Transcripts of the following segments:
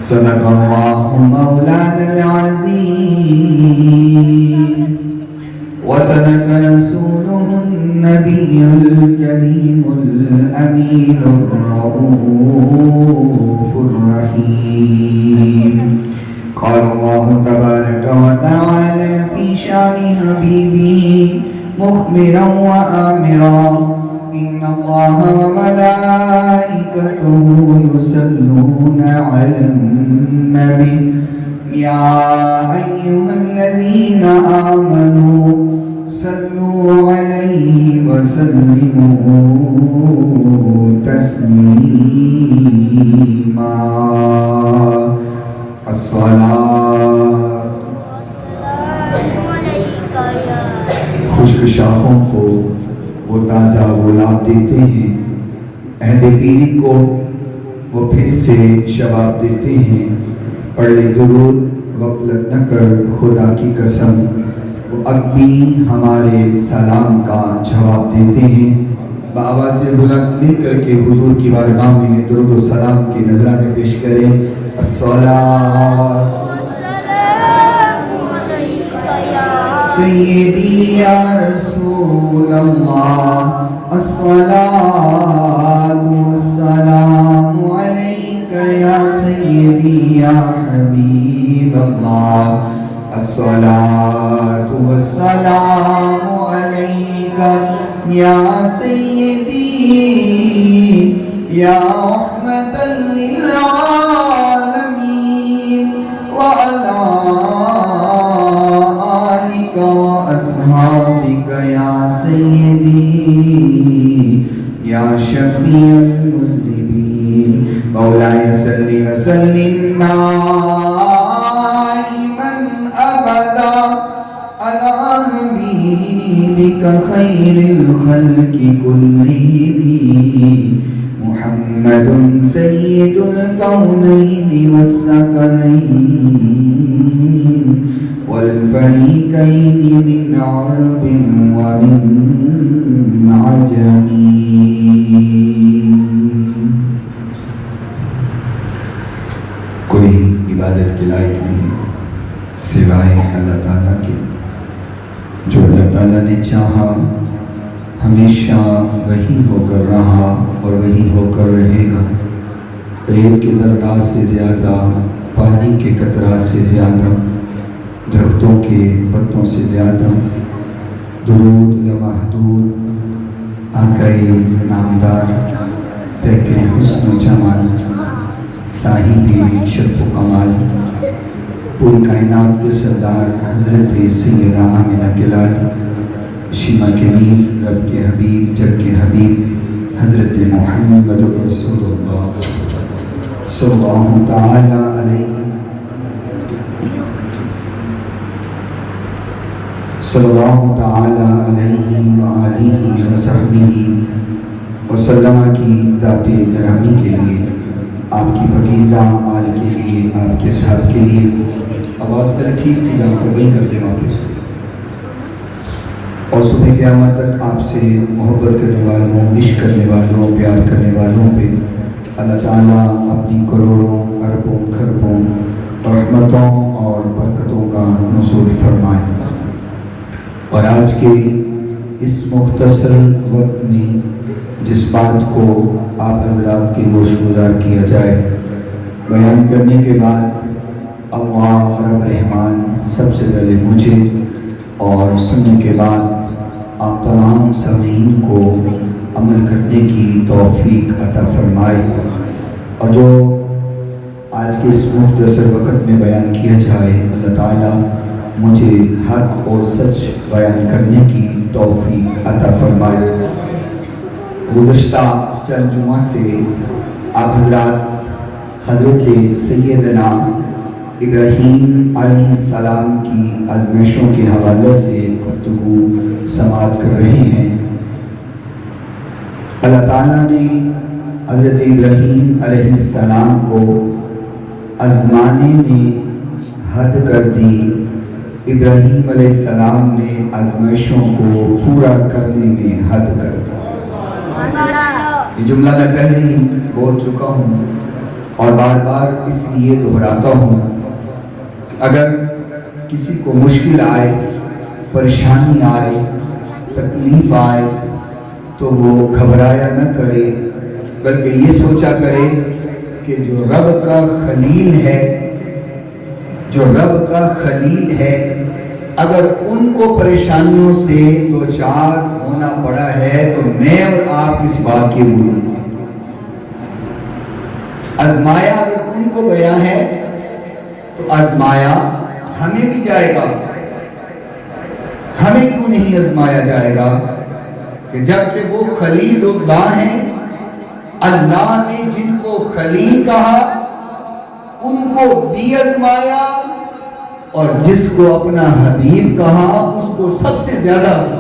صدق اللہ مولانا العظیم وصدق رسوله النبی الکریم الامین الرؤوف الرحیم قال اللہ تبارک وتعالی فی شان حبیبہ مخبرا وآمرا إن الله وملائكته يصلون على النبي يا أيها الذين آمنوا صلوا عليه وسلموا تسليما الصلاة خشک شاخوں کو وہ تازہ گلاب دیتے ہیں، عہد پیری کو وہ پھر سے شباب دیتے ہیں۔ پڑھ لے درود غفلت نہ کر خدا کی قسم، وہ اب بھی ہمارے سلام کا جواب دیتے ہیں۔ بآواز بلند مل کر کے حضور کی بارگاہ میں درود و سلام کے نذرانے پیش کریں۔ الصلاۃ سیدی یا رسول اللہ، الصلاۃ والسلام علیک یا سیدی یا حبیب اللہ، الصلاۃ والسلام علیک یا سیدی یا رحمۃ للعالمین وعلی وأصحابك يا سيدي يا شفيع المذنبين مولاي صل وسلم دائما أبدا على حبيبك خير الخلق كلهم محمد سيد الكونين والثقلين والفريقين من عرب ومن عجم۔ کوئی عبادت کے لائق نہیں سوائے اللہ تعالیٰ کے، جو اللہ تعالیٰ نے چاہا ہمیشہ وہی ہو کر رہا اور وہی ہو کر رہے گا۔ ریت کے ذرات سے زیادہ، پانی کے قطرات سے زیادہ، درختوں کے پتوں سے زیادہ، درود لمحدود آقائے نامدار پیکر حسن و جمال، صاحب شرف و کمال، پوری کائنات کے سردار حضرت سیدنا آمنہ کے لال، شیما کے میر، رب کے حبیب، جگ کے حبیب، حضرت محمد رسول اللہ صلی اللہ تعالی علیہ صلی اللہ تعالی علیہ وآلہ وصحبہ وسلم کی ذات گرامی کے لیے، آپ کی پاکیزہ آل کے لیے، آپ کے ساتھ کے لیے، آواز پہلے ٹھیک تھی جہاں کو وہی کر دیں واپس، اور صبح قیامت تک آپ سے محبت کرنے والوں، عشق کرنے والوں، پیار کرنے والوں پہ اللہ تعالیٰ اپنی کروڑوں اربوں کھربوں رحمتوں اور برکتوں کا نزول فرمائے۔ اور آج کے اس مختصر وقت میں جس بات کو آپ حضرات کے گوش گزار کیا جائے، بیان کرنے کے بعد اللہ رب رحمان سب سے پہلے مجھے اور سننے کے بعد آپ تمام سامعین کو عمل کرنے کی توفیق عطا فرمائے، اور جو آج کے اس مختصر وقت میں بیان کیا جائے اللہ تعالیٰ مجھے حق اور سچ بیان کرنے کی توفیق عطا فرمائے۔ گزشتہ چند جمعہ سے آپ حضرات حضرت سیدنا ابراہیم علیہ السلام کی آزمائشوں کے حوالے سے گفتگو سماعت کر رہے ہیں۔ اللہ تعالیٰ نے حضرت ابراہیم علیہ السلام کو آزمانے میں حد کر دی، ابراہیم علیہ السلام نے آزمائشوں کو پورا کرنے میں حد کر دی۔ یہ جملہ میں پہلے ہی بول چکا ہوں، اور بار بار اس لیے دہراتا ہوں کہ اگر کسی کو مشکل آئے، پریشانی آئے، تکلیف آئے تو وہ گھبرایا نہ کرے، بلکہ یہ سوچا کرے کہ جو رب کا خلیل ہے، جو رب کا خلیل ہے، اگر ان کو پریشانیوں سے دوچار ہونا پڑا ہے تو میں اور آپ کس بات کے بولیں؟ آزمایا اگر ان کو گیا ہے تو آزمایا ہمیں بھی جائے گا۔ ہمیں کیوں نہیں آزمایا جائے گا کہ جبکہ وہ خلیل اللہ ہیں، اللہ نے جن کو خلیل کہا ان کو بھی آزمایا، اور جس کو اپنا حبیب کہا اس کو سب سے زیادہ آزمایا۔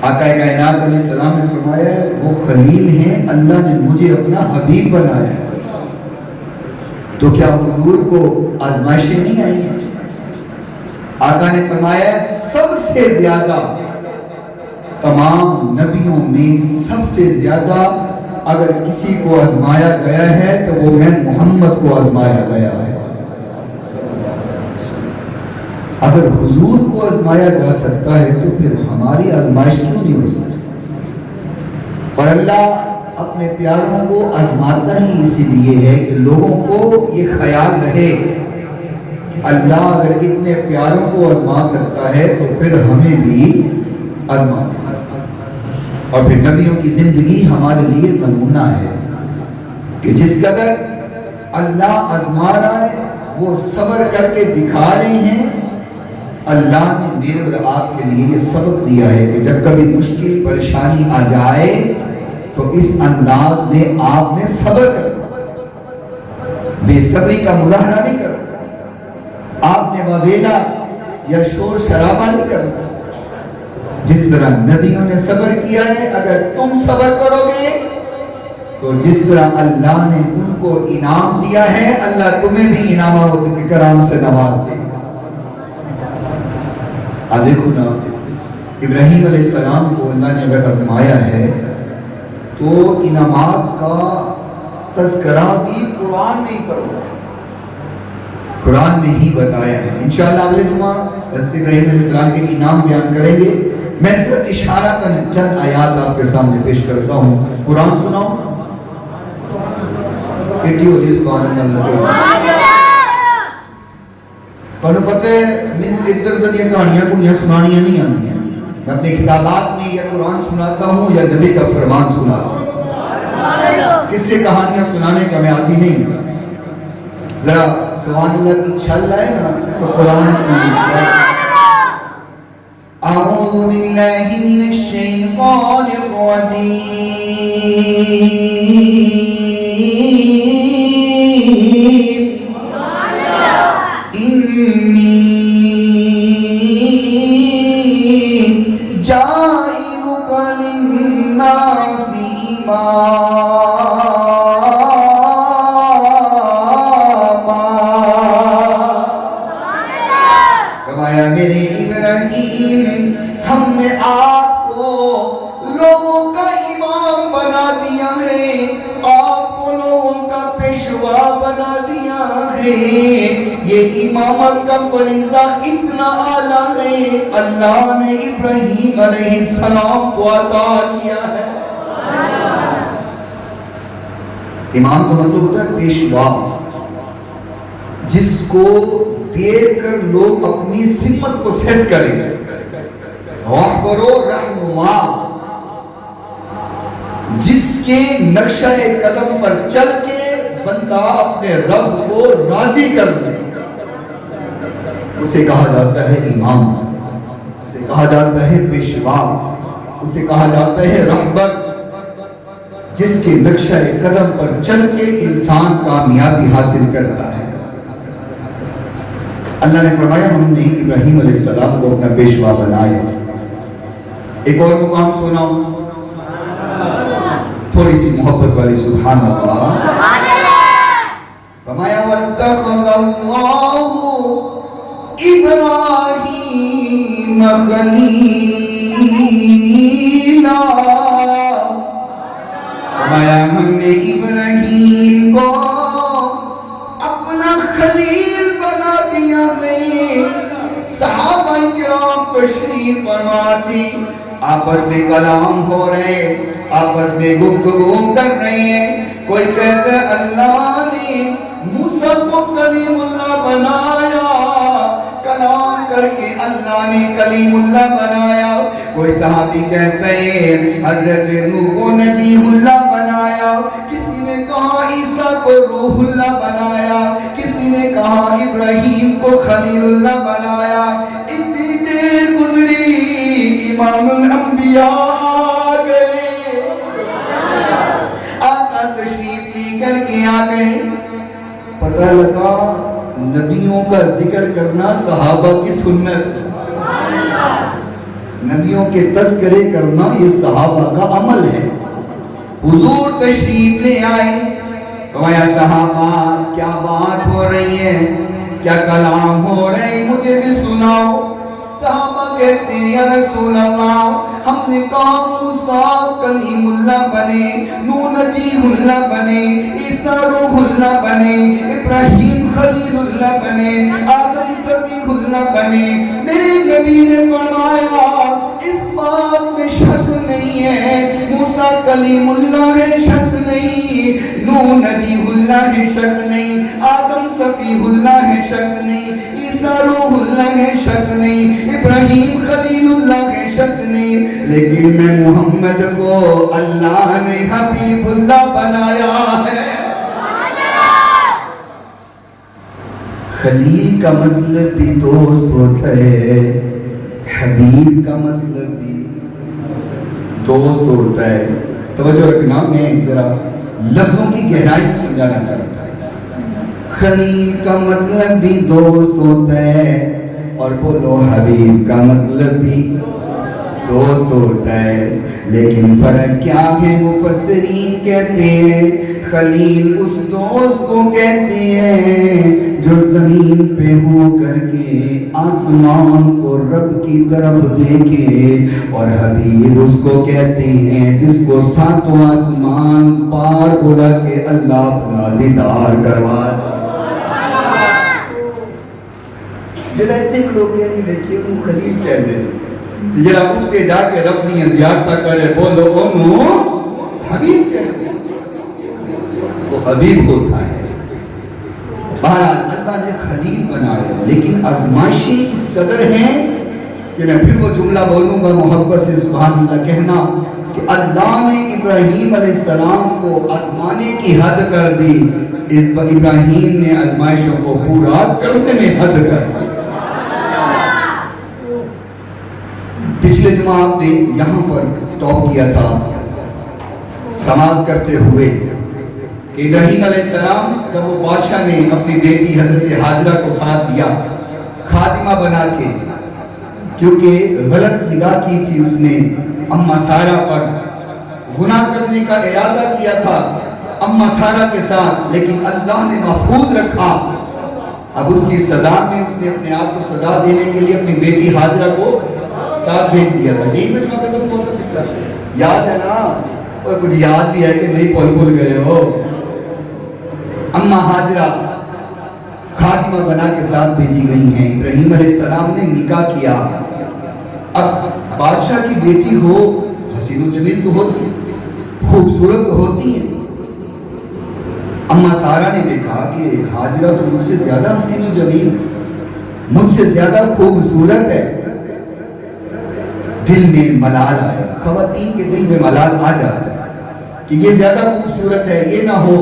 آقا کائنات علیہ السلام نے فرمایا وہ خلیل ہیں، اللہ نے مجھے اپنا حبیب بنایا ہے۔ تو کیا حضور کو آزمائشیں نہیں آئی ہیں؟ آقا نے فرمایا سب سے زیادہ، تمام نبیوں میں سب سے زیادہ اگر کسی کو آزمایا گیا ہے تو وہ میں محمد کو آزمایا گیا ہے۔ اگر حضور کو آزمایا جا سکتا ہے تو پھر ہماری آزمائش کیوں نہیں ہو سکتی؟ اور اللہ اپنے پیاروں کو آزماتا ہی اسی لیے ہے کہ لوگوں کو یہ خیال رہے کہ اللہ اگر اتنے پیاروں کو آزما سکتا ہے تو پھر ہمیں بھی آزما سکتا ہے۔ اور پھر نبیوں کی زندگی ہمارے لیے نمونہ ہے کہ جس قدر اللہ آزما رہا ہے وہ صبر کر کے دکھا رہے ہیں۔ اللہ نے میرے اور آپ کے لیے یہ سبق دیا ہے کہ جب کبھی مشکل پریشانی آ جائے تو اس انداز میں آپ نے صبر کرنا، بے صبری کا مظاہرہ نہیں کرنا، آپ نے وویلا یا شور شرابہ نہیں کرنا۔ جس طرح نبیوں نے صبر کیا ہے اگر تم صبر کرو گے تو جس طرح اللہ نے ان کو انعام دیا ہے اللہ تمہیں بھی انعامات و اکرام سے نواز دے گا۔ اب دیکھو نا، ابراہیم علیہ السلام کو اللہ نے اگر آزمایا ہے تو انعامات کا تذکرہ بھی قرآن میں ہی فرمایا ہے، قرآن میں ہی بتایا ہے۔ انشاءاللہ اگلے جمعہ حضرت ابراہیم علیہ السلام کے انعام بیان کریں گے۔ میں صرف اشارتاً چند آیات آپ کے سامنے پیش کرتا ہوں۔ قرآن سناؤں؟ تو پتہ ہے میں ادھر ادھر یہ کہانیاں سنانیاں نہیں آتی ہیں، میں اپنی کتابات میں یا قرآن سناتا ہوں یا نبی کا فرمان سناتا ہوں۔ کس سے کہانیاں سنانے کا میں عادی نہیں ہوں۔ ذرا سبحان اللہ کی چھل آئے نا تو قرآن کی اعوذ باللہ من الشیطان الرجیم انی جاعلک للناس اماما۔ فرمایا میرے ابراہیم ہم نے آپ کو لوگوں کا امام بنا دیا ہے، آپ کو لوگوں کا پیشوا بنا دیا ہے۔ یہ امامت کا فریضہ اتنا اعلیٰ ہے اللہ نے ابراہیم علیہ السلام کو عطا کیا ہے۔ امام کا مطلب ہوتا ہے پیشوا، جس کو دیکھ کر لوگ اپنی سمت کو سیٹ کریں، رہبر و رہنما، جس کے نقشہ قدم پر چل کے بندہ اپنے رب کو راضی کر دے، اسے کہا جاتا ہے امام، اسے کہا جاتا ہے پیشوا، اسے کہا جاتا ہے رہبر، جس کے نقشہ قدم پر چل کے انسان کامیابی حاصل کرتا ہے۔ اللہ نے فرمایا ہم نے ابراہیم علیہ السلام کو اپنا پیشوا بنایا۔ ایک اور مقام سناؤں، تھوڑی سی محبت والی سبحان اللہ۔ فرمایا وَاتَّخَذَ اللَّهُ إِبْرَاهِيمَ خَلِيلًا۔ فرمایا ہم نے ابراہیم کو اپنا خلیل بنا دیا ہے. صحابہ کرام تشریف فرماتی، آپس میں کلام ہو رہے، آپس میں گفتگو کر رہے ہیں. کوئی کہتا ہے اللہ نے موسیٰ کو کلیم اللہ بنایا، کلام کر کے اللہ نے کلیم اللہ بنایا. کوئی صحابی کہتا ہے حضرت نوح کو نجیب اللہ بنایا. کسی نے کہا عیسیٰ کو روح اللہ بنایا، کسی نے کہا ابراہیم کو خلیل اللہ بنایا. اتنی دیر گزری، امام الانبیاء آ گئے، آقا تشریف لے کر کے آ گئے. پتہ لگا نبیوں کا ذکر کرنا صحابہ کی سنت، نبیوں کے تذکرے کرنا یہ صحابہ کا عمل ہے. حضور تشریف لے آئے، فرمایا صحابہ کیا بات ہو رہی ہے، کیا کلام ہو رہے ہیں، مجھے بھی سناؤ. صحابہ کہتے ہیں یا رسول اللہ ہم نے کہا موسیٰ کلیم اللہ بنے، نوح نجیب اللہ بنے، عیسیٰ روح اللہ بنے، ابراہیم خلیل اللہ بنے، آدم صفی اللہ بنے. میرے نبی نے فرمایا اس بات میں شک نہیں ہے، موسیٰ کلیم اللہ ہے شک نہیں، نوح نجیب اللہ ہے شک نہیں، آدم صفی اللہ ہے شک نہیں، عیسیٰ روح اللہ ہے شک نہیں، ابراہیم خلیل اللہ ہے شک نہیں. لیکن میں محمد کو اللہ نے حبیب اللہ بنایا ہے. خلیل کا مطلب بھی دوست ہوتا ہے، حبیب کا مطلب بھی دوست ہوتا ہے. توجہ رکھنا، میں ذرا لفظوں کی گہرائی سمجھانا چاہتا ہوں. خلیل کا مطلب بھی دوست ہوتا ہے، اور بولو حبیب کا مطلب بھی دوست ہوتا ہے. لیکن فرق کیا ہے؟ مفسرین کہتے ہیں خلیل اس دوست کو کہتے ہیں جو زمین پہ ہو کر کے آسمان کو رب کی طرف دیکھے، اور حبیب اس کو کہتے ہیں جس کو ساتوں آسمان پار بلا کے اللہ اپنا دیدار کروا. جڑا اتنے لوگ نہیں دیکھے انہوں خلیل کہہ دے، جڑا اٹھتے جا کے رب دی زیارتہ کرے بولو انہوں حبیب کہہ دے، وہ حبیب ہوتا ہے. بہرحال اللہ نے خلیل بنایا، لیکن آزمائشیں اس قدر ہیں کہ میں پھر وہ جملہ بولوں گا محبت سے سبحان اللہ کہنا کہ اللہ نے ابراہیم علیہ السلام کو آزمانے کی حد کر دی، ابراہیم نے آزمائشوں کو پورا کرنے میں حد کر دی. پچھلے جمعہ آپ نے یہاں پر سٹاپ کیا تھا سماعت کرتے ہوئے کہ ابراہیم علیہ السلام جب وہ بادشاہ نے اپنی بیٹی حضرت حاجرہ کو ساتھ دیا خادمہ بنا کے، کیونکہ غلط نگاہ کی تھی اس نے اماں سارہ پر، گناہ کرنے کا ارادہ کیا تھا اماں سارہ کے ساتھ، لیکن اللہ نے محفوظ رکھا. اب اس کی سزا میں اس نے اپنے آپ کو سزا دینے کے لیے اپنی بیٹی حاجرہ کو ساتھ بھیج دیا تھا. یہی کچھ یاد ہے نا، اور کچھ یاد بھی ہے کہ نہیں بھول گئے ہو. اماں حاجرہ خادمہ بنا کے ساتھ بھیجی گئی ہیں. ابراہیم علیہ السلام نے نکاح کیا. اب بادشاہ کی بیٹی ہو حسین و جمیل تو ہوتی، خوبصورت تو ہوتی ہے. اماں سارہ نے دیکھا کہ حاجرہ تو مجھ سے زیادہ حسین و جمیل، مجھ سے زیادہ خوبصورت ہے. دل میں ملال آیا. خواتین کے دل میں ملال آ جاتا ہے کہ یہ زیادہ خوبصورت ہے، یہ نہ ہو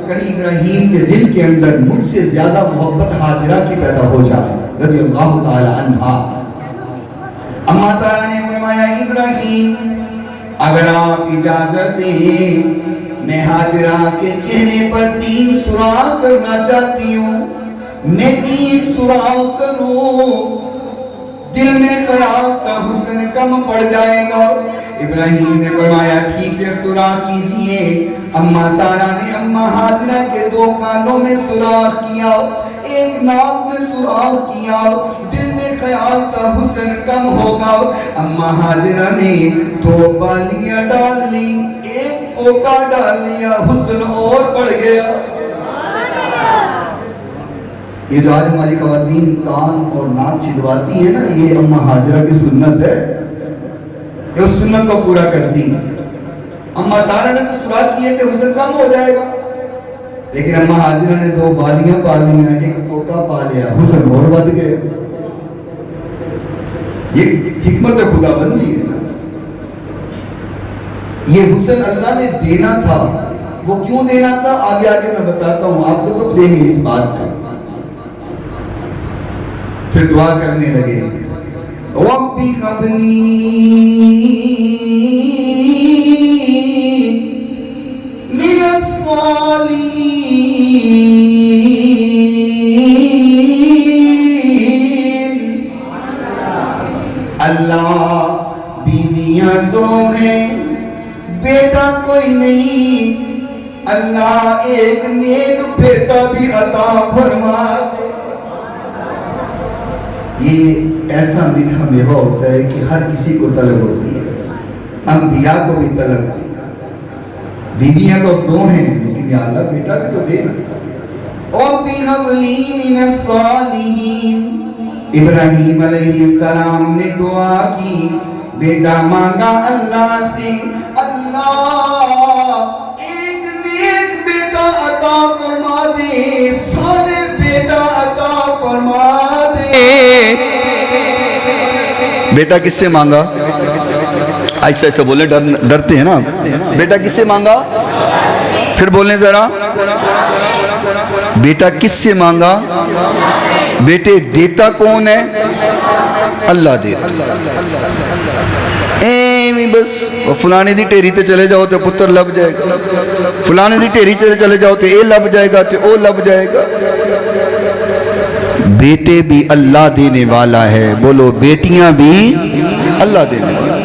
کہیں ابراہیم کے دل کے اندر مجھ سے زیادہ محبت حاجرہ کی پیدا ہو جائے رضی اللہ تعالی عنہا. اماں سارہ نے فرمایا ابراہیم اگر آپ اجازت دیں میں حاجرہ کے چہرے پر 3 سوراخ کرنا چاہتی ہوں. میں 3 سوراخ کروں، دل میں خیال کا حسن کم پڑ جائے گا. ابراہیم نے فرمایا ٹھیک ہے سوراخ کیجئے. اماں سارہ نے اماں حاجرہ کے 2 کانوں میں سوراخ کیا، ایک ناک میں سوراخ کیا. دل میں خیال کا حسن کم ہوگا. اماں حاجرہ نے 2 بالیاں ڈال لی، ایک کوکا ڈال لیا حسن اور بڑھ گیا. یہ جو آج ہماری خواتین کان اور ناک چھلواتی ہیں نا، یہ اماں ہاجرہ کی سنت ہے، یہ اس سنت کو پورا کرتی ہیں. اماں سارا نے تو سراخ کیے کہ حسن کم ہو جائے گا، لیکن اماں ہاجرہ نے 2 بالیاں پا لیا، ایک کوکا پا لیا، حسن اور بڑھ گئے. یہ حکمت خدا بندی ہے. یہ حسن اللہ نے دینا تھا. وہ کیوں دینا تھا آگے آگے میں بتاتا ہوں. آپ لوگ تو فلیم اس بات کا. پھر دعا کرنے لگے، رَبِّ هَبْ لِي مِنَ الصَّالِحِينَ. اللہ بیویاں 2 ہیں، بیٹا کوئی نہیں، اللہ ایک نیک بیٹا بھی عطا فرما دے. یہ ایسا میٹھا میوہ ہوتا ہے کہ ہر کسی کو طلب ہوتی ہے، انبیاء کو بھی طلب ہوتی ہے. بیویاں تو 2 ہیں، لیکن یا اللہ بیٹا بھی تو دے. رَبِّ هَبْ لِي مِنَ الصَّالِحِينَ. ابراہیم علیہ السلام نے دعا کی، بیٹا مانگا اللہ سے، اللہ ایک نیک بیٹا عطا فرما دے، صالح بیٹا عطا فرما دے. بیٹا کس سے مانگا؟ ایسا ایسا بولیں، ڈرتے ہیں نا. بیٹا کس سے مانگا؟ پھر بولیں ذرا. بیٹا کس سے مانگا؟ بیٹے دیتا کون ہے؟ اللہ دیتا. بس فلانے دی ٹیری تے چلے جاؤ تو پتر لب جائے گا، فلانے دی ٹیری تے چلے جاؤ تو اے لب جائے گا تو او لب جائے گا. بیٹے بھی اللہ دینے والا ہے. بولو بیٹیاں بھی اللہ دینے والا.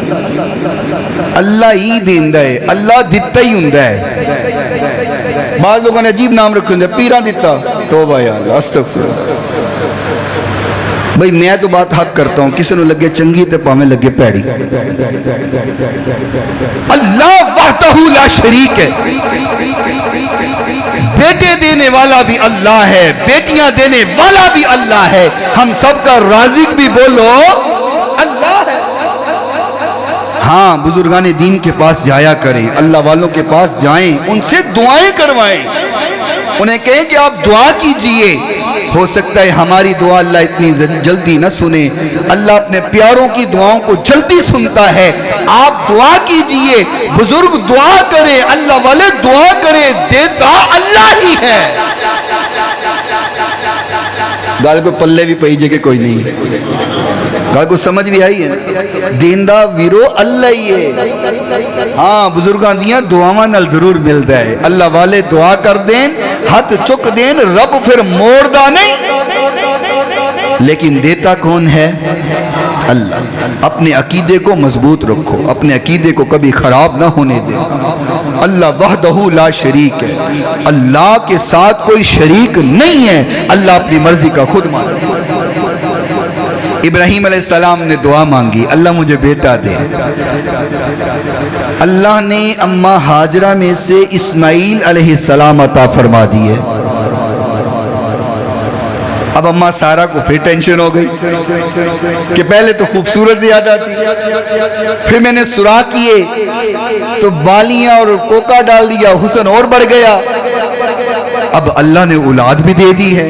اللہ ہی دیندہ ہے، اللہ دیتا ہی ہوں ہے. بعض لوگوں نے عجیب نام رکھے ہوں، پیران دیتا. توبہ یا اللہ، استغفر. بھئی میں تو بات حق کرتا ہوں، کسی نے لگے چنگی تے پاویں لگے پیڑی. اللہ وحدہ لا شریک ہے. بیٹے دینے والا بھی اللہ ہے، بیٹیاں دینے والا بھی اللہ ہے. ہم سب کا رازق بھی بولو اللہ ہے. ہاں بزرگان دین کے پاس جایا کریں، اللہ والوں کے پاس جائیں، ان سے دعائیں کروائیں، انہیں کہیں کہ آپ دعا کیجئے. ہو سکتا ہے ہماری دعا اللہ اتنی جلدی نہ سنے، اللہ اپنے پیاروں کی دعاؤں کو جلدی سنتا ہے. آپ دعا کیجئے، بزرگ دعا کریں، اللہ والے دعا کریں، دیتا اللہ ہی ہے. گال کو پلے بھی پہیجے کہ کوئی نہیں، گال کو سمجھ بھی آئی ہے. دیندہ ویرو اللہ ہی ہے. ہاں بزرگاں دیاں دعاواں نال ضرور ملتا ہے. اللہ والے دعا کر دیں، ہاتھ چک دیں، رب پھر موڑ دا نہیں. لیکن دیتا کون ہے؟ اللہ. اپنے عقیدے کو مضبوط رکھو، اپنے عقیدے کو کبھی خراب نہ ہونے دے. اللہ وحدہ لا شریک ہے، اللہ کے ساتھ کوئی شریک نہیں ہے. اللہ اپنی مرضی کا خود مالک. ابراہیم علیہ السلام نے دعا مانگی، اللہ مجھے بیٹا دے. اللہ نے اماں ہاجرہ میں سے اسماعیل علیہ السلام عطا فرما دیے. اب اماں سارا کو پھر ٹینشن ہو گئی کہ پہلے تو خوبصورت زیادہ تھی، پھر میں نے سوراخ کیے تو بالیاں اور کوکا ڈال دیا، حسن اور بڑھ گیا. اب اللہ نے اولاد بھی دے دی ہے،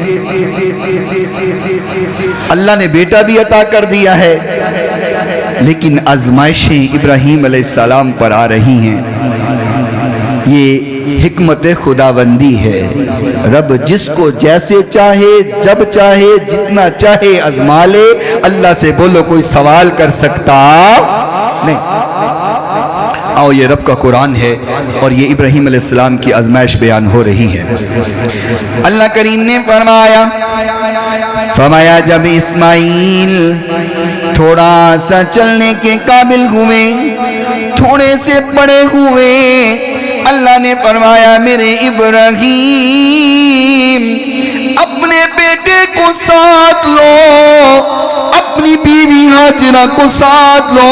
اللہ نے بیٹا بھی عطا کر دیا ہے. لیکن آزمائشیں ابراہیم علیہ السلام پر آ رہی ہیں. یہ حکمت خداوندی ہے. رب جس کو جیسے چاہے، جب چاہے، جتنا چاہے آزما لے. اللہ سے بولو کوئی سوال کر سکتا نہیں. آؤ یہ رب کا قرآن ہے اور یہ ابراہیم علیہ السلام کی آزمائش بیان ہو رہی ہے. اللہ کریم نے فرمایا جب اسماعیل تھوڑا سا چلنے کے قابل ہوئے، تھوڑے سے بڑے ہوئے، اللہ نے فرمایا میرے ابراہیم اپنے بیٹے کو ساتھ لو، اپنی بیوی ہاجرہ کو ساتھ لو،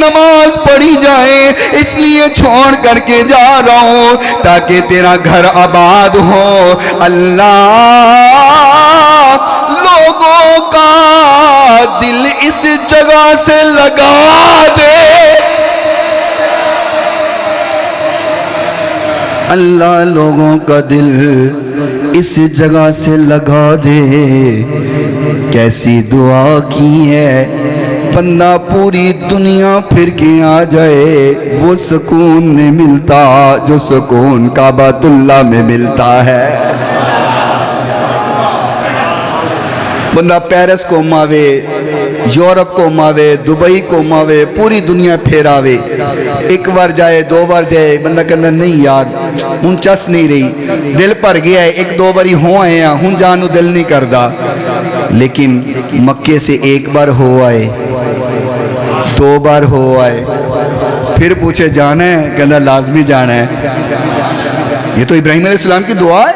نماز پڑھی جائے، اس لیے چھوڑ کر کے جا رہا ہوں تاکہ تیرا گھر آباد ہو۔ اللہ لوگوں کا دل اس جگہ سے لگا دے، اللہ لوگوں کا دل اس جگہ سے لگا دے۔ کیسی دعا کی ہے، بندہ پوری دنیا پھر کے آ جائے وہ سکون نہیں ملتا جو سکون کعبۃ اللہ میں ملتا ہے۔ بندہ پیرس کو ماوے، یورپ کو ماوے، دبئی کو ماوے، پوری دنیا پھیراوے، ایک بار جائے دو بار جائے، بندہ کہنا نہیں یار ہوں چس نہیں رہی، دل پر گیا ہے، ایک دو باری ہوں آئے ہیں ہوں جانو دل نہیں کردا۔ لیکن مکے سے ایک بار ہو آئے، دو بار ہو آئے، پھر پوچھے جانا ہے، کہنا لازمی جانا ہے۔ یہ تو ابراہیم علیہ السلام کی دعا ہے۔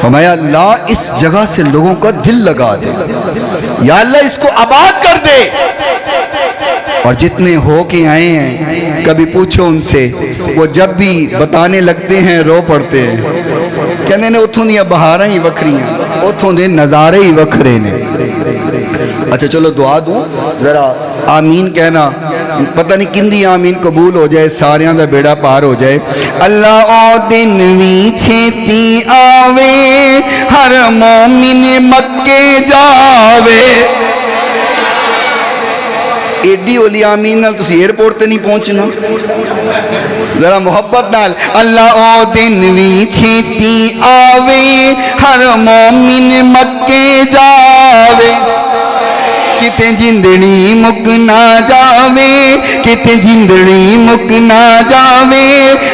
فرمایا اللہ اس جگہ سے لوگوں کا دل لگا دے، یا اللہ اس کو آباد کر دے۔ اور جتنے ہو کے آئے ہیں کبھی پوچھو ان سے، وہ جب بھی بتانے لگتے ہیں رو پڑتے ہیں، کہنے نے اتھوں دیا بہاراں ہی وکھری ہیں، اتھوں دے نظارے ہی وکھرے نے۔ اچھا چلو دعا دوں ذرا، آمین کہنا، پتہ نہیں کندی آمین قبول ہو جائے، ساریاں دا بیڑا پار ہو جائے۔ اللہ او دن وی چھیتی آوے، ہر مومن مکے جاوے۔ ایڈی اولی آمین نال تسی ایئرپورٹ تے نہیں پہنچنا، ذرا محبت نال۔ اللہ او دن وی چھیتی آوے، ہر مومن مکے جاوے، کتے جندڑی مک نہ جاوے، کتے جندڑی مک نہ جاوے،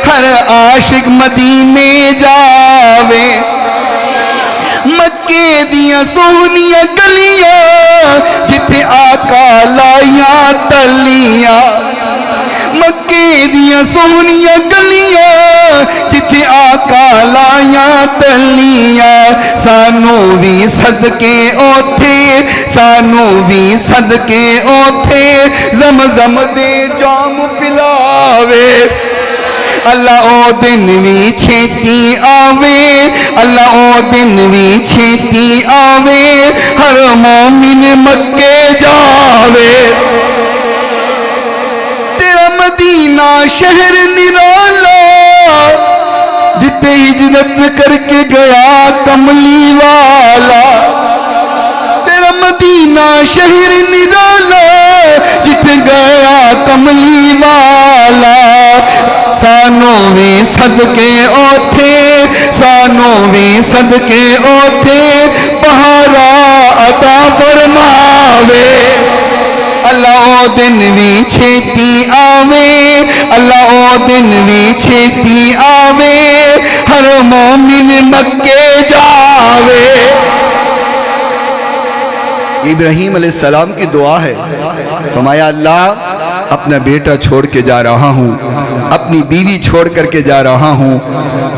ہر عاشق مدینے جاوے۔ مکے دیاں سونیاں گلیاں جتھے آقا لائیاں تلیاں، مکے دیاں سونیاں گلیاں جتھے آقا لائیاں تلیاں، سانو بھی صدقے اوتھے، سانو بھی صدقے اوتھے زمزم دے جام پلاوے۔ اللہ او دن وی چھیتی آوے، اللہ او دن وی چھیتی آوے، ہر مومن مکے جاوے۔ تیرا مدینہ شہر نرالا جتے ہجرت کر کے گیا کملی والا، تیرا مدینہ شہر نرالا جتے گیا کملی والا۔ سانو بھی صدقے اوتھے، سانو بھی صدقے اوتھے پہارا عطا فرماوے۔ اللہ او دن بھی چھیتی آوے، اللہ او دن بھی چھیتی آوے، ہر مومن مکے جاوے۔ ابراہیم علیہ السلام کی دعا ہے، فرمایا اللہ اپنا بیٹا چھوڑ کے جا رہا ہوں، اپنی بیوی چھوڑ کر کے جا رہا ہوں،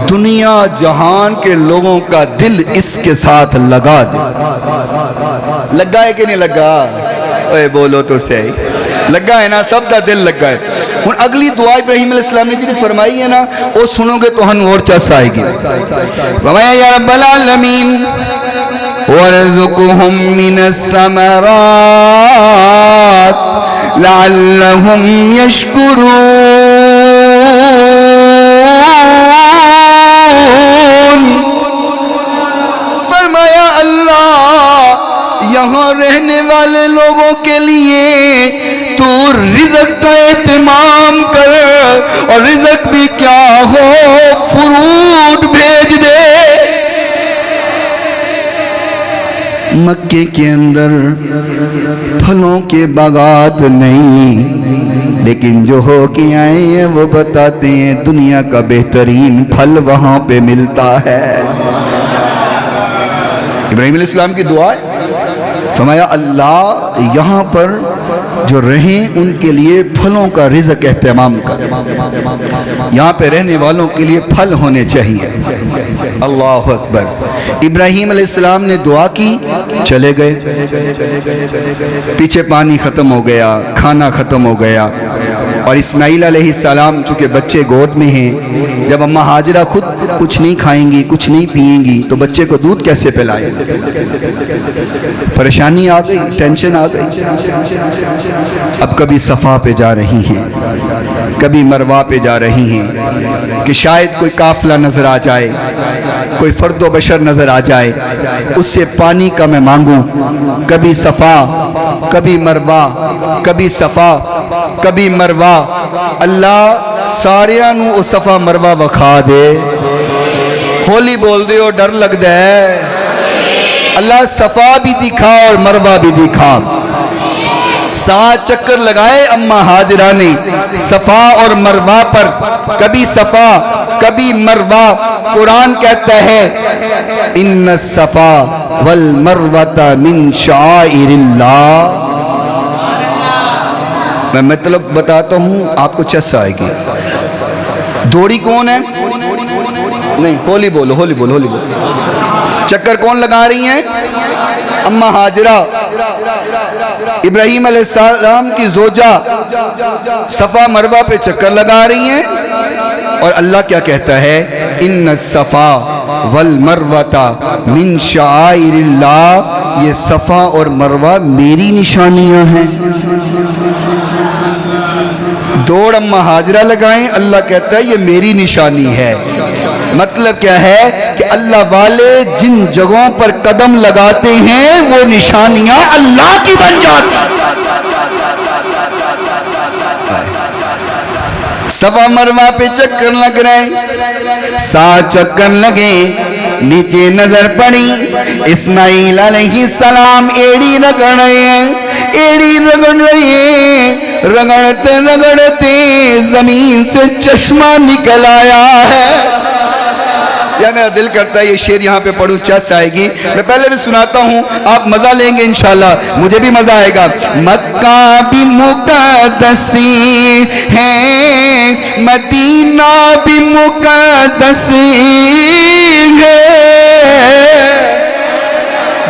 دنیا جہان کے لوگوں کا دل اس کے ساتھ لگا دے۔ لگا ہے کہ نہیں لگا؟ اے بولو تو صحیح، لگا ہے نا، سب دا دل لگا ہے۔ ہن اگلی دعا ابراہیم علیہ السلام نے جی فرمائی ہے نا، وہ سنو گے تو ہن اور چس آئے گی۔ فرمایا یا رب العالمین وَارْزُقْهُمْ مِنَ الثَّمَرَاتِ لَعَلَّهُمْ يَشْكُرُونَ۔ فرمایا اللہ یہاں رہنے والے لوگوں کے لیے تو رزق کا اہتمام کر، اور رزق بھی کیا ہو، فروٹ بھیج دے۔ مکے کے اندر پھلوں کے باغات نہیں، لیکن جو ہو کے آئے ہیں وہ بتاتے ہیں دنیا کا بہترین پھل وہاں پہ ملتا ہے۔ ابراہیم علیہ السلام کی دعا ہے، فرمایا اللہ یہاں پر جو رہیں ان کے لیے پھلوں کا رزق اہتمام کر، یہاں پہ رہنے والوں کے لیے پھل ہونے چاہیے۔ اللہ اکبر۔ ابراہیم علیہ السلام نے دعا کی، چلے گئے، پیچھے پانی ختم ہو گیا، کھانا ختم ہو گیا، اور اسماعیل علیہ السلام چونکہ بچے گود میں ہیں، جب اماں ہاجرہ خود کچھ نہیں کھائیں گی، کچھ نہیں پئیں گی تو بچے کو دودھ کیسے پلائے؟ پریشانی آ گئی، ٹینشن آ گئی۔ اب کبھی صفا پہ جا رہی ہیں، کبھی مروہ پہ جا رہی ہیں کہ شاید کوئی قافلہ نظر آ جائے، کوئی فرد و بشر نظر آ جائے، اس سے پانی کا میں مانگوں۔ کبھی صفا، کبھی مروہ، کبھی صفا، کبھی مروہ۔ اللہ ساریاں نو او صفا مروہ وکھا دے۔ ہولی بول دے ہو، ڈر لگدا ہے۔ اللہ صفا بھی دکھا اور مروہ بھی دکھا۔ 7 چکر لگائے اماں ہاجرہ نے صفا اور مروہ پر، کبھی صفا کبھی مروہ۔ قرآن کہتا ہے ان الصفا والمروۃ من شعائر اللہ۔ میں مطلب بتاتا ہوں، آپ کو چس آئے گی۔ دوڑی کون ہے؟ نہیں، ہولی بولو، ہولی بولو، ہولی بولو۔ چکر کون لگا رہی ہیں؟ اماں ہاجرہ، ابراہیم علیہ السلام کی زوجہ، صفا مروہ پہ چکر لگا رہی ہیں۔ اور اللہ کیا کہتا ہے؟ ان الصفا والمروۃ من شعائر اللہ، یہ صفا اور مروہ میری نشانیاں ہیں۔ دوڑ اماں ہاجرہ لگائیں، اللہ کہتا ہے یہ میری نشانی ہے۔ مطلب کیا ہے کہ اللہ والے جن جگہوں پر قدم لگاتے ہیں وہ نشانیاں اللہ کی بن جاتی ہیں۔ صفا مروہ پہ چکر لگ رہے، 7 چکر لگے، نیچے نظر پڑی، اسماعیل علیہ السلام ایڑی رگڑ رہے ہیں، ایڑی رگڑ رہے ہیں۔ رگڑتے رگڑتے زمین سے چشمہ نکل آیا ہے۔ یا میرا دل کرتا ہے یہ شعر یہاں پہ پڑھوں، چس آئے گی۔ میں پہلے بھی سناتا ہوں، آپ مزہ لیں گے انشاءاللہ، مجھے بھی مزہ آئے گا۔ مکہ بھی مقدس ہے، مدینہ بھی مقدس ہے،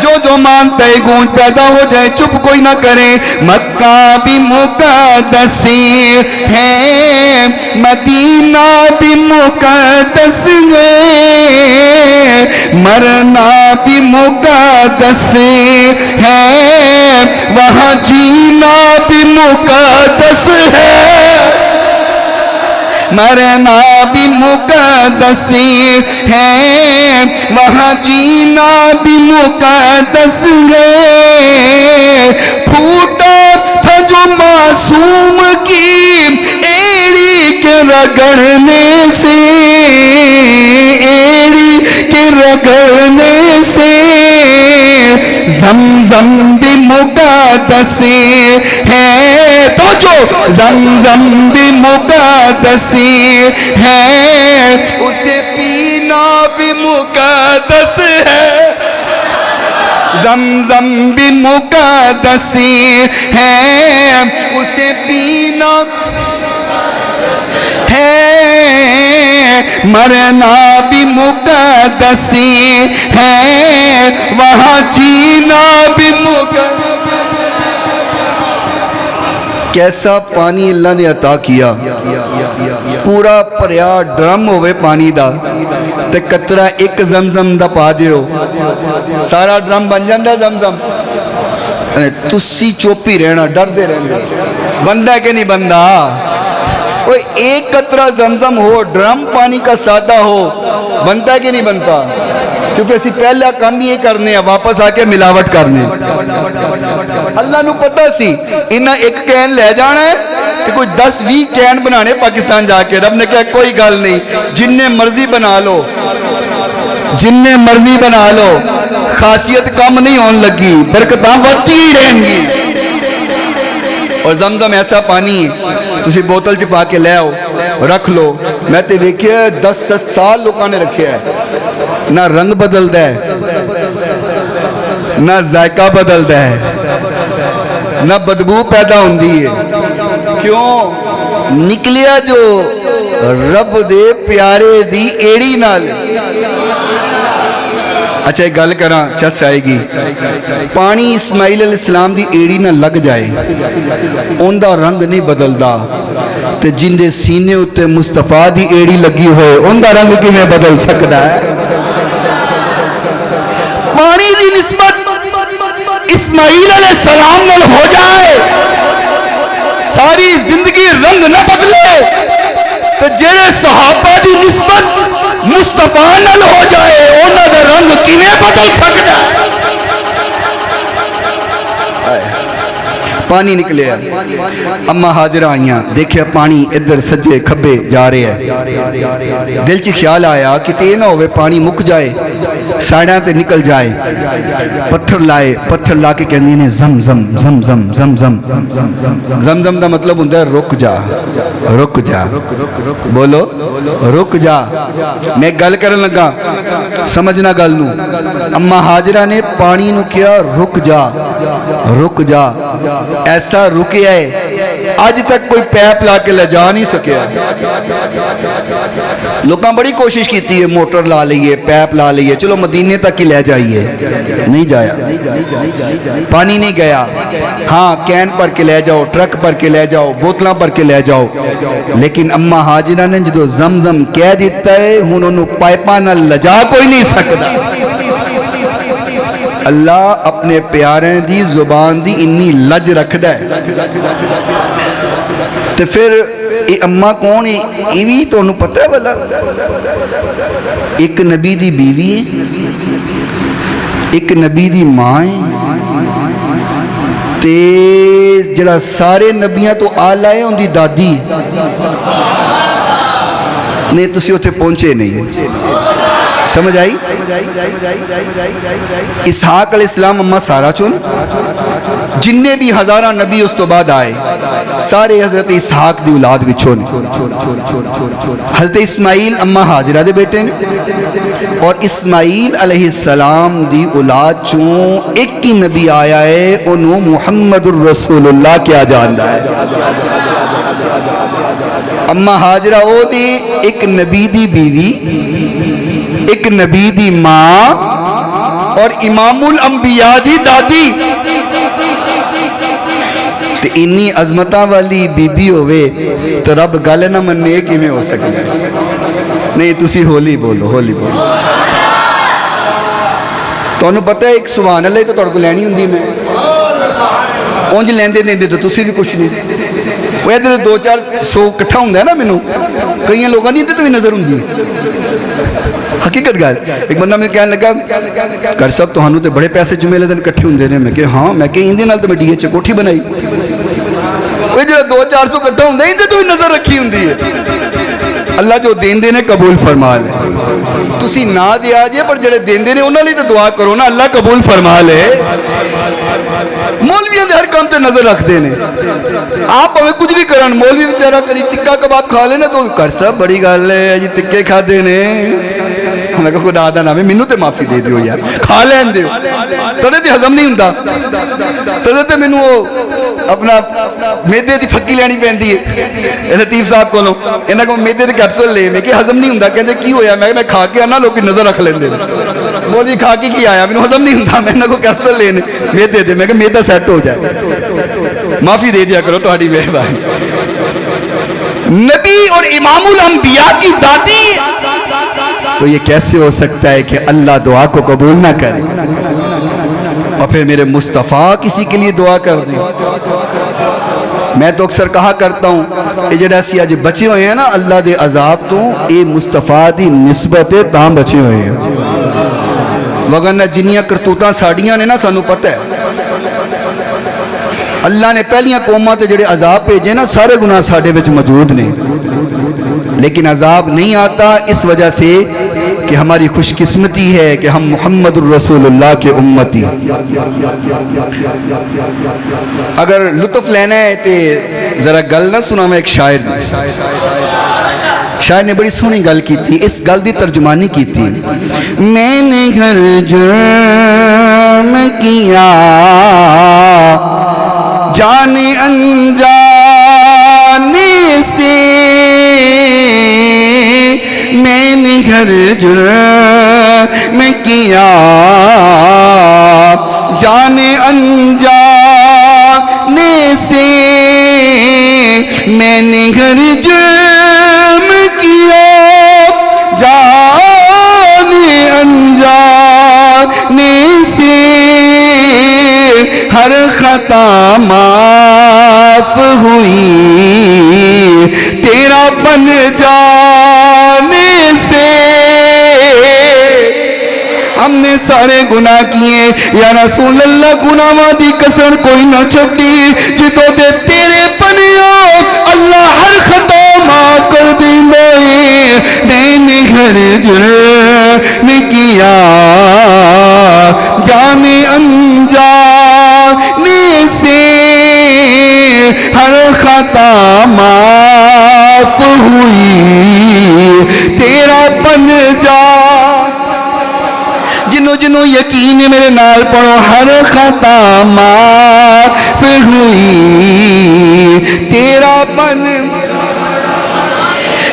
جو مانتا ہے گونج پیدا ہو جائے، چپ کوئی نہ کرے۔ مکہ بھی مقدس ہے، مدینہ بھی مقدس ہے، مرنا بھی مقدس ہے، وہاں جینا بھی مقدس ہے، مرنا بھی مقدس ہے، وہاں جینا بھی مقدس ہے۔ پھوٹا تھا جو معصوم کی ایڑی کے رگڑنے سے، ایڑی کے رگڑنے سے، زمزم بھی مقدس ہے، توجہ، زمزم بھی مقدس ہے، اسے پینا بھی مقدس ہے، زمزم بھی مقدس ہے، اسے پینا ہے، مرنا بھی مقدس ہے، وہاں جینا بھی مقدس۔ کیسا پانی اللہ نے عطا کیا، پورا پریا ڈرم ہوئے پانی دا تے قطرہ ایک زمزم دا پا دیو، سارا ڈرم بن جاندہ زمزم۔ تسی چوپی رہنا، ڈر دے رہنا، بندہ ہے کہ نہیں بندہ؟ کوئی ایک قطرہ زمزم ہو، ڈرم پانی کا سادہ ہو، بنتا ہے کہ نہیں بنتا؟ کیونکہ اسی پہلا کام یہ کرنے ہیں، واپس آ کے ملاوٹ کرنے۔ اللہ نو پتہ سی انہاں ایک کین لے جانا ہے کہ کوئی 10-20 کین بنانے پاکستان جا کے۔ رب نے کہا کوئی گل نہیں، جننے مرضی بنا لو، جننے مرضی بنا لو، خاصیت کم نہیں ہون لگی، برکتاں ودی ہی رہیں گی۔ اور زمزم ایسا پانی ہے تسی بوتل چ پا کے لے آؤ، رکھ لو۔ میں تے ویکھیا 10 سال لوکاں نے رکھیا ہے، نہ رنگ بدلدا ہے، نہ ذائقہ بدلتا ہے نہ بدبو پیدا ہوندی ہے کیوں نکلیا جو رب دے پیارے دی ایڑی نال اچھا ایک گل کراں چس آئے گی پانی اسماعیل علیہ السلام دی ایڑی نہ لگ جائے ان دا رنگ نہیں بدلدا تے جن دے سینے اتے مصطفیٰ دی ایڑی لگی ہوئے ان دا رنگ کی میں بدل سکتا ہے پانی دی نسبت اسماعیل علیہ السلام نال ہو جائے ساری زندگی رنگ نہ بدلے تو جڑے صحابہ دی نسبت مصطفیٰ نال ہو جائے انہاں دا رنگ کیویں بدل سکتا ہے پانی نکلے اما حاضرہ آئیاں دیکھیں پانی ادھر سجے کھبے جا رہے ہیں دل چی خیال آیا کہ تے نہ ہوئے پانی مک جائے سائڑاں تے نکل جائے پتھر لائے پتھر لا کے کہنے نے زم زم زم زم زم زم زم زم دا مطلب ہوندہ ہے رک جا رک جا بولو رک جا میں گل کرن لگا سمجھنا گل نو اما حاضرہ نے پانی نو کیا رک جا ایسا رکیا ہے آج تک کوئی پیپ لا کے لے جا نہیں سکیا لوگاں بڑی کوشش کیتی ہے موٹر لا لئیے پیپ لا لئیے چلو مدینے تک ہی لے جائیے نہیں جایا پانی نہیں گیا ہاں کین پر کے لے جاؤ ٹرک پر کے لے جاؤ بوتلاں پر کے لے جاؤ لیکن اما حاجرہ نے جدو زمزم کہہ دیتا ہے انہوں پائپاں نہ لجا کوئی نہیں سکتا اللہ اپنے پیاریں دی زبان دی انی لج رکھ دے تو پھر یہ اممہ کون ہے یہ بھی تو انہوں پتہ ہے والا ایک نبی دی بیوی ہے ایک نبی دی ماں ہے تے جڑا سارے نبیاں تو آلہ ہے ان دی دادی نہیں تسی ہوتے پہنچے نہیں سمجھ آئی اسحاق علیہ السلام اممہ سارا چون جننے بھی ہزارہ نبی اس تو بعد آئے سارے حضرت اسحاق دی اولاد بھی چون حضرت اسماعیل اممہ حاجرہ دے بیٹے نے اور اسماعیل علیہ السلام دی اولاد چون ایک کی نبی آیا ہے انہوں محمد الرسول اللہ کیا جاندہ ہے اممہ حاجرہ وہ دی ایک نبی دی بیوی ایک نبی دی ماں اور امام الانبیاء دی دادی تو انی عظمتہ والی بی بی ہوئے تو رب گالے نہ مننے کی میں ہو سکتا ہے نہیں تسی ہولی بولو تو انہوں پتہ ہے ایک سبحان اللہ تو توڑ کو لینی ہوں دی میں اونج لیندے دیندے تو تسی بھی کچھ نہیں وہ ادھر 2-400 کٹھا ہوں ہے نا میں کئی لوگاں نہیں تو بھی نظر ہوں دی حقیقت گال ایک بندہ میں کہنے لگا کر سب تو ہنو تے بڑے پیسے جمعے لیدن کٹھے ہوں دینے میں کہ ہاں میں کہ اندے نال تو میں ڈی ایچ کوٹھی بنائی وہ جو 200-400 کٹھا ہوں دے اندے تو بھی نظر رکھی ہوں دی ہے اللہ جو دین دینے قبول فرما لے تسی نہ دیا جے پر جڑے دین دینے انہوں نے تو دعا کرو نا اللہ قبول فرما لے مولویاں دے ہر کام تے نظر رکھ دینے آپ ہمیں کچھ بھی کرن مولوی بیچارہ کدی ٹکا کباب کھا لینا تو کر سب بڑی گل ہے جی ٹکے کھا دینے میں کہا خدا آدھا نام ہے منو تے معافی دے دیو یار کھا لین دیو تدے تے حضم نہیں ہوندا تدے تے منو اپنا میدے دی پھکی لینی پہندی ہے لطیف صاحب کو لوں انہاں کو میدے دی کیپسول لے میں کہ حضم نہیں ہوندا کہندے کی ہویا میں کھا کے آنا لوگ نظر رکھ لیندے بولی کھا کے کی آیا منو حضم نہیں ہوندا میں انہاں کو کیپسول لینے میدے دے میں کہ میدا سیٹ ہو جائے معافی دے دیا کرو تہاڈی مہربانی نبی اور امام الانبیاء کی دادی تو یہ کیسے ہو سکتا ہے کہ اللہ دعا کو قبول نہ کرے اور پھر میرے مصطفیٰ کسی کے لیے دعا کر دیں میں تو اکثر کہا کرتا ہوں یہ جڑا سی آج بچے ہوئے ہیں نا اللہ دے عذاب تو اے مصطفیٰ دی نسبت تاں بچے ہوئے ہیں وگرنہ جنیاں کرتوتاں ساڑیاں نے نا سانو پتہ ہے اللہ نے پہلیاں قوماں تے جڑے عذاب بھیجے نا سارے گناہ ساڑے وچ موجود نے لیکن عذاب نہیں آتا اس وجہ سے کہ ہماری خوش قسمتی ہے کہ ہم محمد الرسول اللہ کے امتی اگر لطف لینا ہے تو ذرا گل نہ سنا میں ایک شاعر نے بڑی سونی گل کی تھی اس گل دی ترجمانی کی تھی میں نے ہر جرم جرم کیا جانے انجانے سے میں نے ہر جرم کیا جانے انجانے سے میں نے ہر جرم کیا جانے انجانے سے ہر خطا معاف ہوئی تیرا بن جانے سے ہم نے سارے گناہ کیے یا رسول اللہ گناہاں دی کسر کوئی نہ چھٹی جدوں دے تیرے بنیو اللہ ہر خطا معاف کر دیندے میں نے ہر جرم کیا جانے انجانے سے ہر خطا معاف ہوئی تیرا بن جا جنوں یقین میرے نال پڑھو ہر خطا معاف ہوئی تیرا بن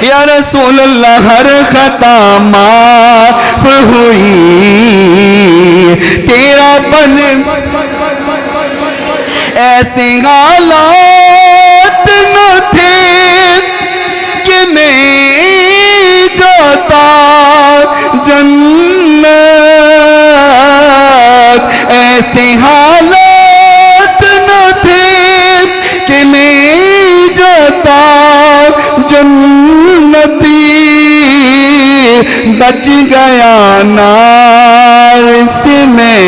یا رسول اللہ ہر خطا معاف ہوئی تیرا بن ایسے حالات نہ تھے کہ میں جاتا جنت ایسے حالات نہ تھے کہ میں جاتا جنتی بچ گیا نار سے میں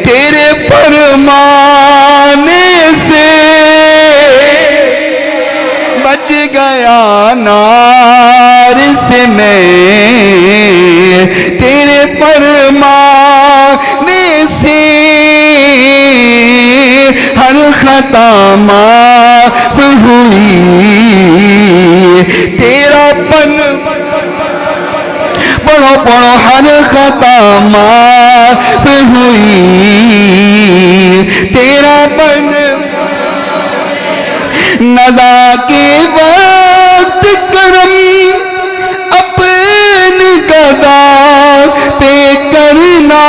تیرے فرمانے سے بچ گیا نار سے میں تیرے فرمانے سے ہر خطا معاف ہوئی تیرا بن پڑھو پڑھو ہر خطا معاف ہوئی تیرا بن نزا کے وقت کرم اپنی قضا پہ کرنا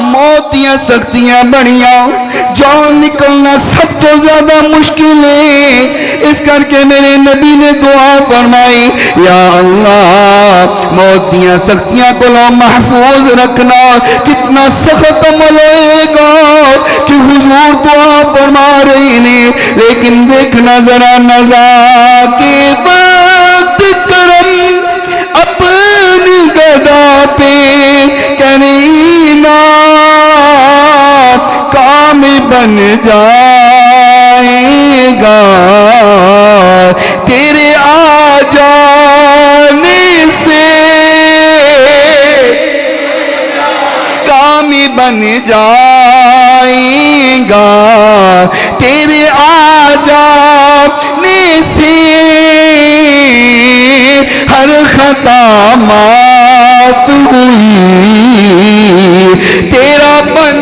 موتیاں سختیاں بڑیاں جان نکلنا سب تو زیادہ مشکل ہے اس کر کے میرے نبی نے دعا فرمائی یا اللہ موتیاں سختیاں کو محفوظ رکھنا کتنا سخت عمل ہوئے گا کہ حضور دعا فرما رہی نے لیکن دیکھنا ذرا نزا کے وقت کرم اپنی گدا پہ کرینا کام بن جائے گا تیرے آ جانے سے کام بن جائے گا تیرے آ جانے سے ہر خطا معاف ہوئی تیرا بن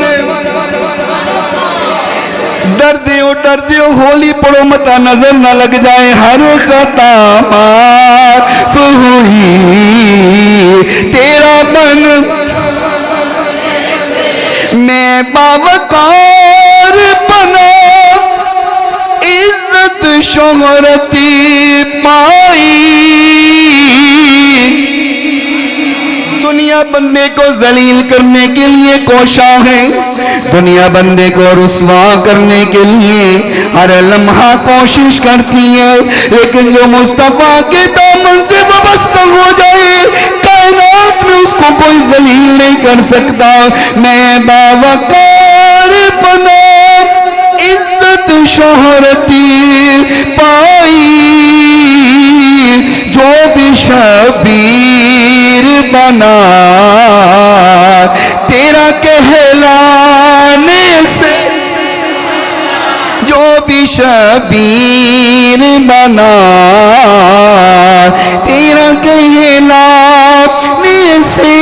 ڈر دیو ہولی پڑھو متا نظر نہ لگ جائے ہر خطا معاف ہوئی تیرا بن میں باوقار بنا عزت شہرتی پائی دنیا بندے کو ذلیل کرنے کے لیے کوشاں ہے دنیا بندے کو رسوا کرنے کے لیے ہر لمحہ کوشش کرتی ہے لیکن جو مصطفیٰ کے دامن سے وابستہ ہو جائے کائنات میں اس کو کوئی ذلیل نہیں کر سکتا میں باوقار بنا عزت شہرتی پائی جو بھی شبیر بنا تیرا کہلانے سے جو بھی شبیر بنا تیرا کہلانے سے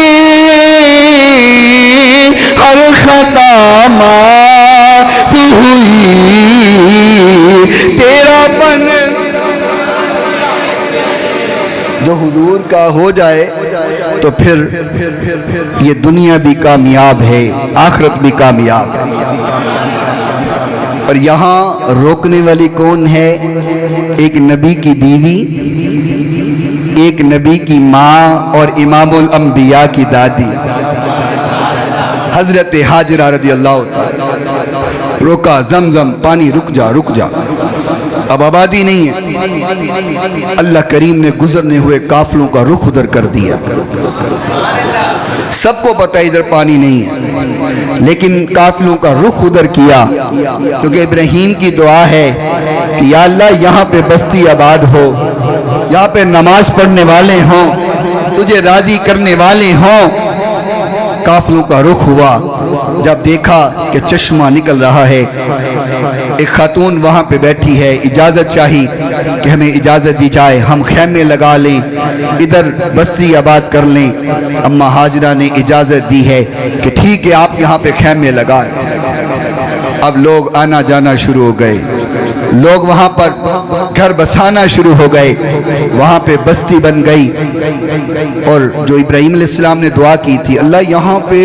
جو حضور کا ہو جائے تو پھر یہ دنیا بھی کامیاب ہے، آخرت بھی کامیاب ہے۔ اور یہاں روکنے والی کون ہے؟ ایک نبی کی بیوی، ایک نبی کی ماں اور امام الانبیاء کی دادی حضرت حاجرہ رضی اللہ تعالیٰ۔ روکا، زمزم پانی رک جا رک جا، اب آبادی نہیں ہے۔ اللہ کریم نے گزرنے ہوئے قافلوں کا رخ ادھر کر دیا۔ سب کو پتہ ادھر پانی نہیں ہے، لیکن قافلوں کا رخ ادھر کیا، کیونکہ ابراہیم کی دعا ہے کہ یا اللہ یہاں پہ بستی آباد ہو، یہاں پہ نماز پڑھنے والے ہوں، تجھے راضی کرنے والے ہوں۔ قافلوں کا رخ ہوا، جب دیکھا کہ چشمہ نکل رہا ہے، ایک خاتون وہاں پہ بیٹھی ہے، اجازت چاہی کہ ہمیں اجازت دی جائے، ہم خیمے لگا لیں، ادھر بستی آباد کر لیں۔ اماں حاجرہ نے اجازت دی ہے کہ ٹھیک ہے آپ یہاں پہ خیمے لگائیں۔ اب لوگ آنا جانا شروع ہو گئے، لوگ وہاں پر گھر بسانا شروع ہو گئے، وہاں پہ بستی بن گئی۔ اور جو ابراہیم علیہ السلام نے دعا کی تھی، اللہ یہاں پہ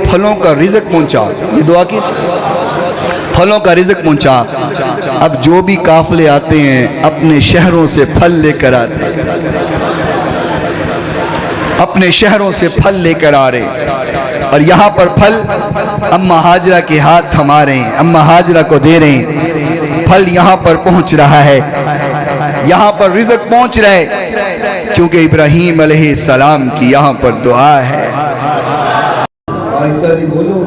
پھلوں کا رزق پہنچا، یہ دعا کی تھی، پھلوں کا رزق پہنچا۔ اب جو بھی قافلے آتے ہیں اپنے شہروں سے پھل لے کر آتے ہیں، اپنے شہروں سے پھل لے کر آ رہے، اور یہاں پر پھل اماں حاجرہ کے ہاتھ تھما رہے ہیں، اماں حاجرہ کو دے رہے ہیں۔ پھل یہاں پر پہنچ رہا ہے، یہاں پر رزق پہنچ رہا ہے، کیونکہ ابراہیم علیہ السلام کی یہاں پر دعا ہے۔ آہستہ بولو،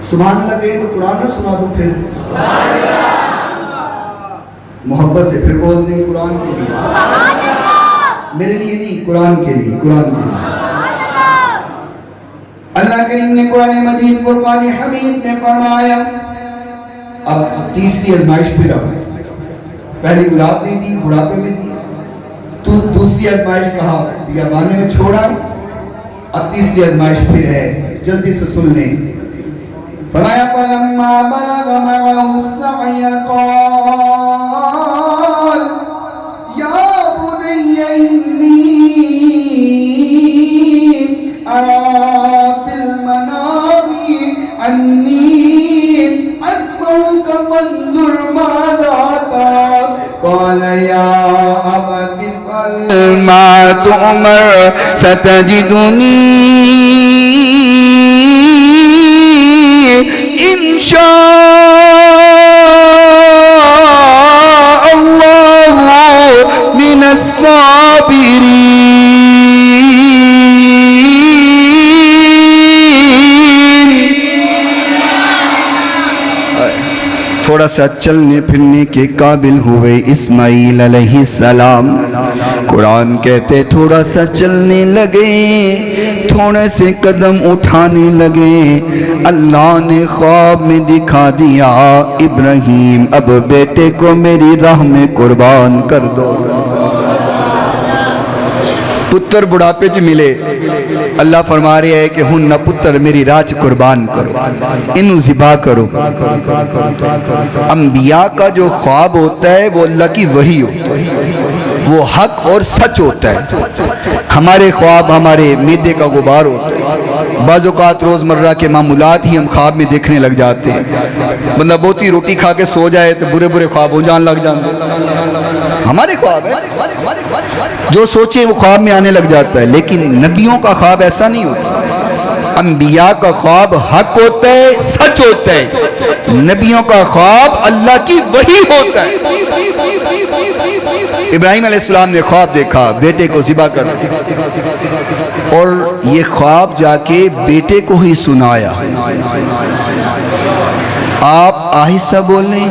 سبحان اللہ کہیں تو قرآن نہ سنا دو، پھر محبت سے پھر بول دیں قرآن کے لیے، میرے لیے نہیں، قرآن کے لیے، قرآن کے لیے۔ اللہ کریم نے قرآن مجید فرقان حمید میں فرمایا، اب تیسری آزمائش پھر آ گئی، پہلی اولاد نہیں دی، بڑھاپے میں دی، تو دوسری آزمائش کہا بیابانے میں چھوڑا، اب تیسری آزمائش پھر ہے، جلدی سے سن لیں۔ فرمایا فَلَمَّا بَلَغَ مَعَهُ السَّعْيَ قَالَ يَا بُنَيَّ إِنِّي أَرَىٰ فِي الْمَنَامِ أَنِّي أَسْمَعُكَ فَانظُرْ مَاذَا تَرَىٰ قَالَ يَا أَبَتِ افْعَلْ مَا تُؤْمَرُ سَتَجِدُنِي إِن شاء اللَّهُ مِنَ الصَّابِرِينَ۔ تھوڑا سا چلنے پھرنے کے قابل ہوئے اسماعیل علیہ السلام، قرآن کہتے تھوڑا سا چلنے لگے، تھوڑے سے قدم اٹھانے لگے، اللہ نے خواب میں دکھا دیا ابراہیم اب بیٹے کو میری راہ میں قربان کر دو۔ پتر بڑھاپے چ ملے، اللہ فرما رہے ہے کہ ہن نہ پتر میری راہ چ قربان کرو، انہوں ذبح کرو۔ انبیاء کا جو خواب ہوتا ہے وہ اللہ کی وحی ہوتا ہے، وہ حق اور سچ ہوتا ہے۔ ہمارے خواب ہمارے معدے کا غبار ہوتا ہے، بعض اوقات روزمرہ کے معمولات ہی ہم خواب میں دیکھنے لگ جاتے ہیں۔ بندہ بہت ہی روٹی کھا کے سو جائے تو برے برے خواب ہو جان لگ جاتے ہیں، ہمارے خواب ہے، جو سوچے وہ خواب میں آنے لگ جاتا ہے۔ لیکن نبیوں کا خواب ایسا نہیں ہوتا، انبیاء کا خواب حق ہوتا ہے، سچ ہوتا ہے، نبیوں کا خواب اللہ کی وحی ہوتا ہے۔ ابراہیم علیہ السلام نے خواب دیکھا بیٹے کو ذبح کرنا، اور یہ خواب جا کے بیٹے کو ہی سنایا۔ آپ آہستہ بولیں،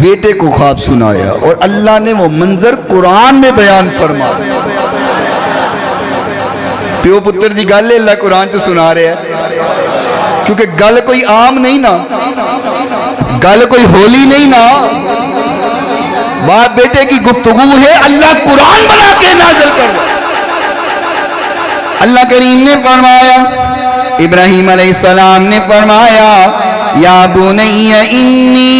بیٹے کو خواب سنایا، اور اللہ نے وہ منظر قرآن میں بیان فرمایا۔ پیو پتر دی گل ہے، اللہ قرآن چ سنا رہے ہیں، کیونکہ گل کوئی عام نہیں نا، گل کوئی ہولی نہیں نا، باپ بیٹے کی گفتگو ہے، اللہ قرآن بنا کے نازل کر رہا ہے۔ اللہ کریم نے فرمایا، ابراہیم علیہ السلام نے فرمایا یا بنی انی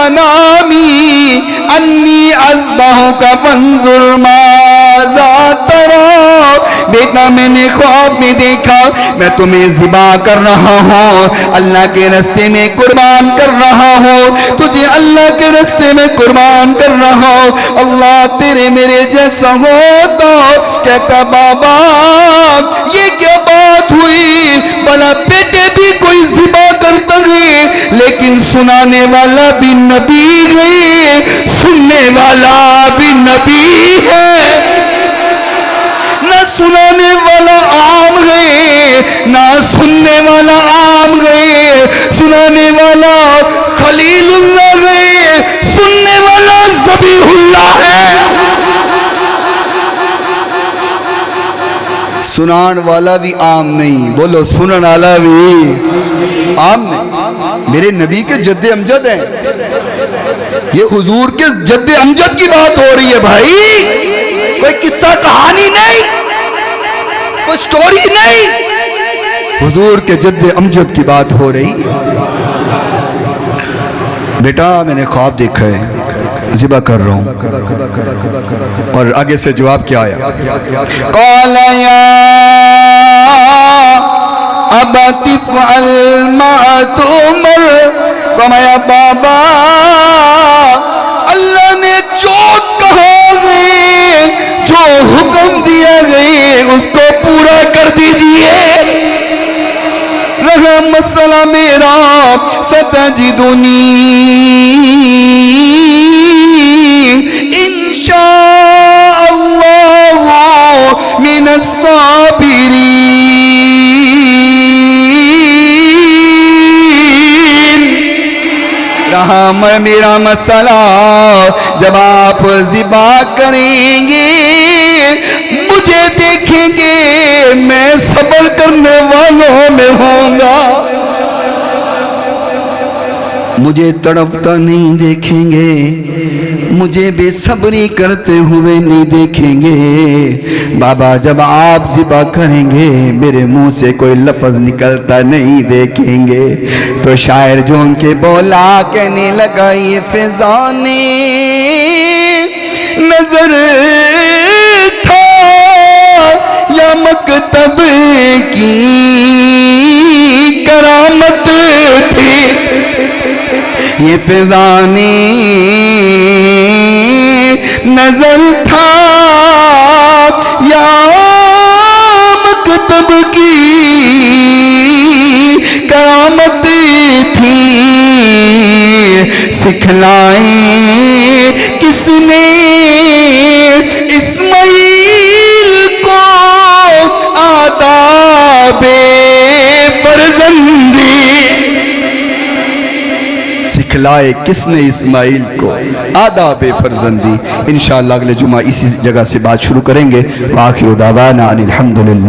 المنامی انی اذبحک فانظر ماذا تری، بیٹا میں نے خواب میں دیکھا میں تمہیں ذبح کر رہا ہوں، اللہ کے راستے میں قربان کر رہا ہوں، تجھے اللہ کے راستے میں قربان کر رہا ہوں، اللہ تیرے میرے جیسا ہو تو کہتا بابا یہ کیا بات ہوئی، بھلا بیٹے بھی کوئی ذبح کرتا ہے لیکن سنانے والا بھی نبی ہے، سننے والا بھی نبی ہے، نہ سنانے والا عام ہے نہ سننے والا عام ہے، سنانے والا خلیل اللہ ہے، سننے والا ذبیح اللہ ہے۔ سنان والا بھی عام نہیں، بولو سنن والا بھی عام نہیں، میرے نبی کے جد امجد ہیں، یہ حضور کے جد امجد کی بات ہو رہی ہے بھائی، کوئی قصہ کہانی نہیں، کوئی سٹوری نہیں، حضور کے جد امجد کی بات ہو رہی ہے۔ بیٹا میں نے خواب دیکھا ہے ذبح کر رہا ہوں، اور آگے سے جواب کیا آیا، قال یا ابت افعل ما تؤمر، فرمایا بابا اللہ نے جو کہا ہے جو حکم دیا گئے اس کو پورا کر دیجئے، رہا مسئلہ میرا ستجدنی انشاء اللہ من الصابرین، رہا میرا مسئلہ جب آپ ذبح کریں گے مجھے دیکھیں گے میں صبر کرنے والوں میں ہوں گا، مجھے تڑپتا نہیں دیکھیں گے، مجھے بے صبری کرتے ہوئے نہیں دیکھیں گے، بابا جب آپ ذبح کریں گے میرے منہ سے کوئی لفظ نکلتا نہیں دیکھیں گے۔ تو شاعر جو ان کے بولا کہنے لگا یہ فضانے نظر تھا یا مکتب کی کرامت تھی، یہ فضانے نظر تھا یا مکتب کی کرامت تھی، سکھلائیں کس نے اسماعیل کو آداب فرزندی، سکھلائے کس نے اسماعیل کو آداب فرزندی۔ انشاءاللہ اگلے جمعہ اسی جگہ سے بات شروع کریں گے۔ وآخر دعوانا ان الحمدللہ۔